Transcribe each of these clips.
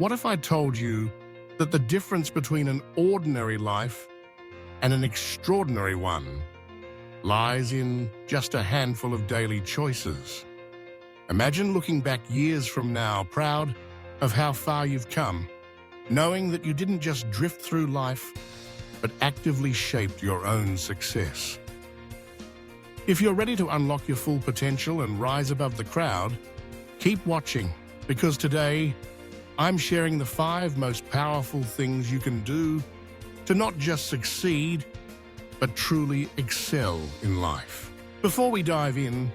What if I told you that the difference between an ordinary life and an extraordinary one lies in just a handful of daily choices? Imagine looking back years from now, proud of how far you've come, knowing that you didn't just drift through life, but actively shaped your own success. If you're ready to unlock your full potential and rise above the crowd, keep watching, because today I'm sharing the 5 most powerful things you can do to not just succeed, but truly excel in life. Before we dive in,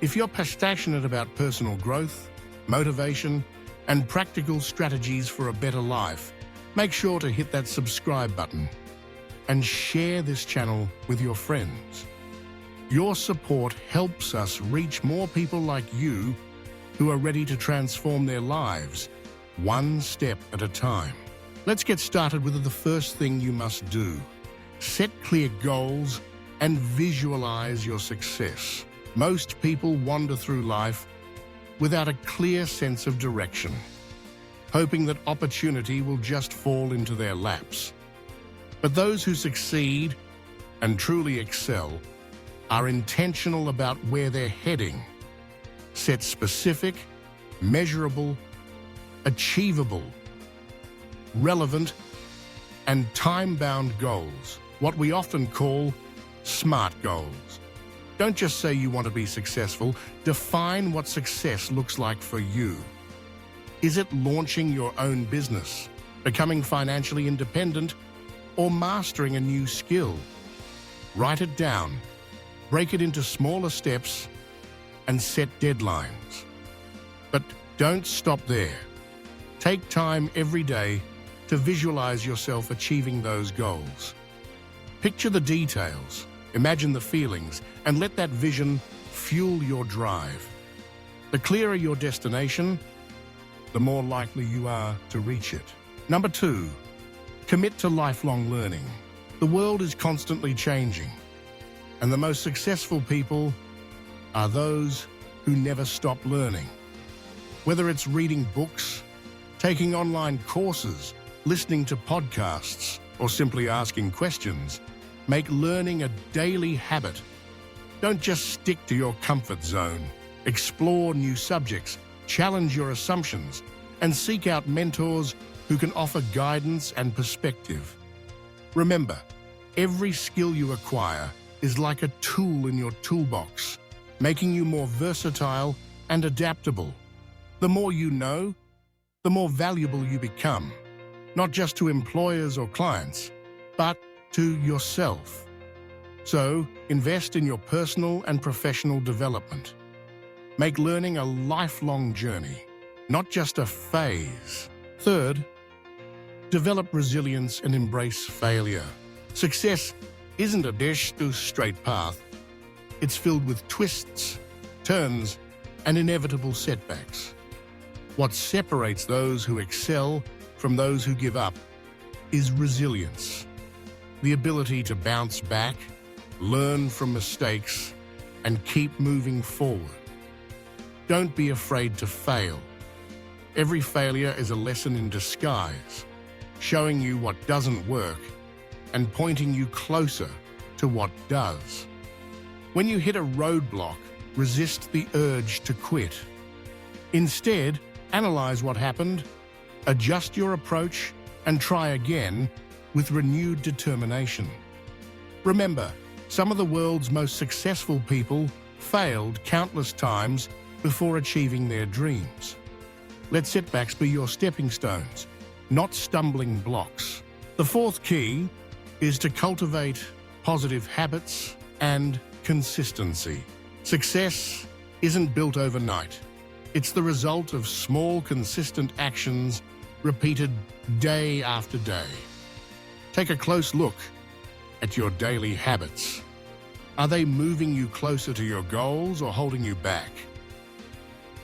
if you're passionate about personal growth, motivation, and practical strategies for a better life, make sure to hit that subscribe button and share this channel with your friends. Your support helps us reach more people like you who are ready to transform their lives, one step at a time. Let's get started with the first thing you must do. Set clear goals and visualize your success. Most people wander through life without a clear sense of direction, hoping that opportunity will just fall into their laps. But those who succeed and truly excel are intentional about where they're heading. Set specific, measurable, achievable, relevant, and time-bound goals, what we often call SMART goals. Don't just say you want to be successful, define what success looks like for you. Is it launching your own business, becoming financially independent, or mastering a new skill? Write it down, break it into smaller steps, and set deadlines. But don't stop there. Take time every day to visualize yourself achieving those goals. Picture the details, imagine the feelings, and let that vision fuel your drive. The clearer your destination, the more likely you are to reach it. Number 2, commit to lifelong learning. The world is constantly changing, and the most successful people are those who never stop learning. Whether it's reading books, taking online courses, listening to podcasts, or simply asking questions, make learning a daily habit. Don't just stick to your comfort zone. Explore new subjects, challenge your assumptions, and seek out mentors who can offer guidance and perspective. Remember, every skill you acquire is like a tool in your toolbox, making you more versatile and adaptable. The more you know, the more valuable you become, not just to employers or clients, but to yourself. So, invest in your personal and professional development. Make learning a lifelong journey, not just a phase. Third, develop resilience and embrace failure. Success isn't a straight path. It's filled with twists, turns, and inevitable setbacks. What separates those who excel from those who give up is resilience. The ability to bounce back, learn from mistakes, and keep moving forward. Don't be afraid to fail. Every failure is a lesson in disguise, showing you what doesn't work and pointing you closer to what does. When you hit a roadblock, resist the urge to quit. Instead, analyze what happened, adjust your approach, and try again with renewed determination. Remember, some of the world's most successful people failed countless times before achieving their dreams. Let setbacks be your stepping stones, not stumbling blocks. The 4th key is to cultivate positive habits and consistency. Success isn't built overnight. It's the result of small, consistent actions repeated day after day. Take a close look at your daily habits. Are they moving you closer to your goals or holding you back?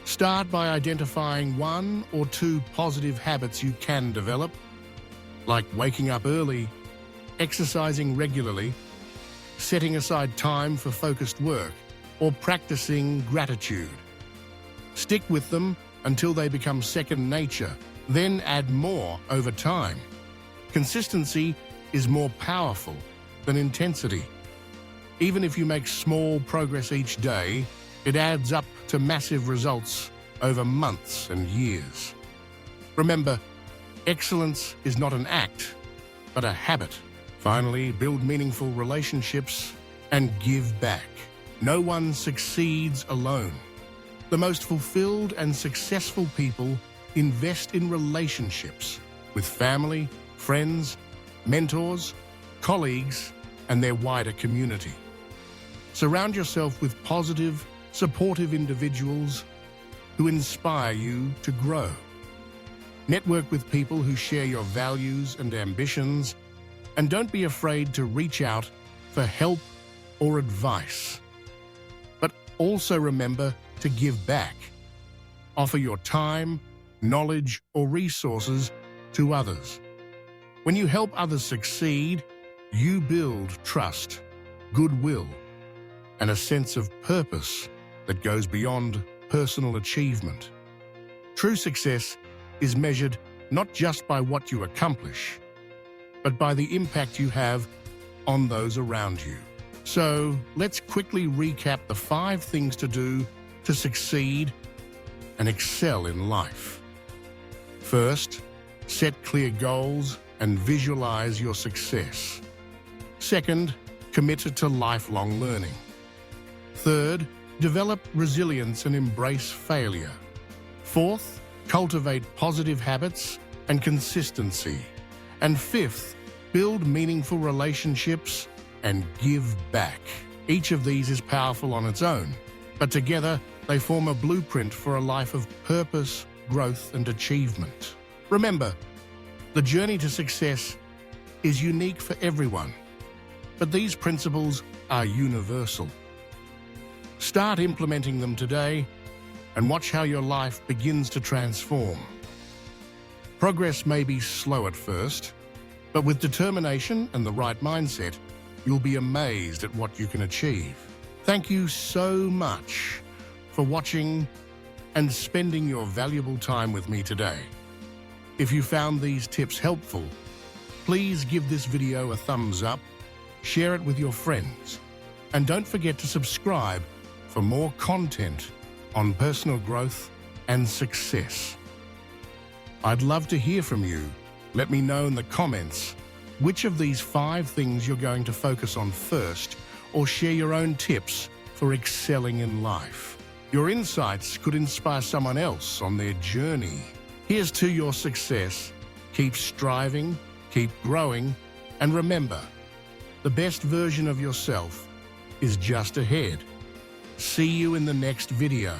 Start by identifying 1 or 2 positive habits you can develop, like waking up early, exercising regularly, setting aside time for focused work, or practicing gratitude. Stick with them until they become second nature, Then add more over time. Consistency is more powerful than intensity. Even if you make small progress each day, it adds up to massive results over months and years. Remember, excellence is not an act, but a habit. Finally, build meaningful relationships and give back. No one succeeds alone. The most fulfilled and successful people invest in relationships with family, friends, mentors, colleagues, and their wider community. Surround yourself with positive, supportive individuals who inspire you to grow. Network with people who share your values and ambitions, and don't be afraid to reach out for help or advice. But also remember to give back. Offer your time, knowledge, or resources to others. When you help others succeed, you build trust, goodwill, and a sense of purpose that goes beyond personal achievement. True success is measured not just by what you accomplish, but by the impact you have on those around you. So let's quickly recap the 5 things to do to succeed and excel in life. First, set clear goals and visualize your success. Second, commit to lifelong learning. Third, develop resilience and embrace failure. Fourth, cultivate positive habits and consistency. And fifth, build meaningful relationships and give back. Each of these is powerful on its own, but together they form a blueprint for a life of purpose, growth, and achievement. Remember, the journey to success is unique for everyone, but these principles are universal. Start implementing them today and watch how your life begins to transform. Progress may be slow at first, but with determination and the right mindset, you'll be amazed at what you can achieve. Thank you so much for watching and spending your valuable time with me today. If you found these tips helpful, please give this video a thumbs up, share it with your friends, and don't forget to subscribe for more content on personal growth and success. I'd love to hear from you. Let me know in the comments which of these 5 things you're going to focus on first, or share your own tips for excelling in life. Your insights could inspire someone else on their journey. Here's to your success. Keep striving, keep growing, and remember, the best version of yourself is just ahead. See you in the next video.